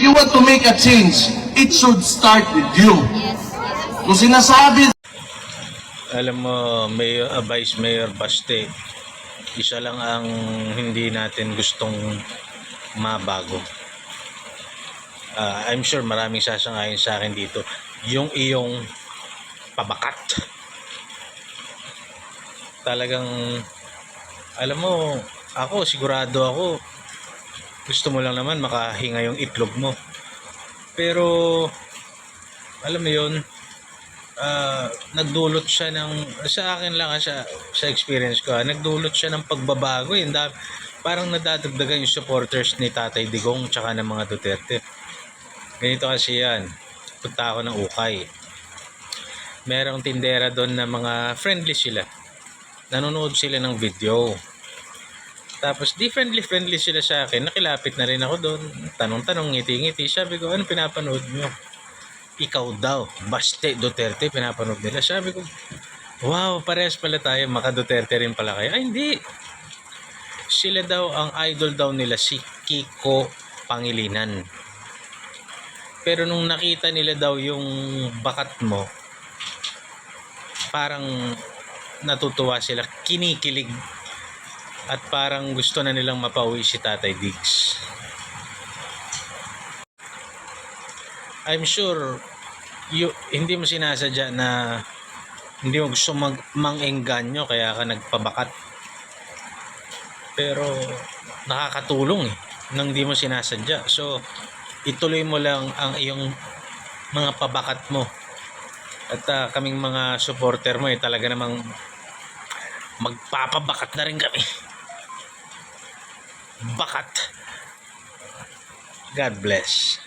you want to make a change, it should start with you. Kung sinasabi, Alam mo, Vice Mayor Baste, isa lang ang hindi natin gustong mabago. I'm sure maraming sasangayon sa akin dito. Yung iyong pabakat. Talagang, alam mo, ako, sigurado ako, gusto mo lang naman makahinga yung itlog mo. Pero, alam mo yun, nagdulot siya ng, sa akin lang sa experience ko, nagdulot siya ng pagbabago. Parang nadadagdagan yung supporters ni Tatay Digong tsaka ng mga Duterte. Ganito kasi yan, punta ako ng Ukay, merong tindera doon na mga friendly sila, nanonood sila ng video, tapos di friendly sila sa akin. Nakilapit na rin ako doon, tanong-tanong, ngiti-ngiti. Sabi ko, ano pinapanood nyo? Ikaw daw, Baste Duterte pinapanood nila. Sabi ko, wow, parehas pala tayo, maka Duterte rin pala kayo. Ay hindi, sila daw, ang idol daw nila si Kiko Pangilinan. Pero nung nakita nila daw yung bakat mo, parang natutuwa sila, kinikilig, at parang gusto na nilang mapauwi si Tatay Diggs. I'm sure hindi mo sinasadya na hindi mo gusto mang-engganyo kaya ka nagpabakat. Pero nakakatulong nang hindi mo sinasadya. So ituloy mo lang ang iyong mga pabakat mo. At kaming mga supporter mo talaga namang magpapabakat na rin kami. Bakat. God bless.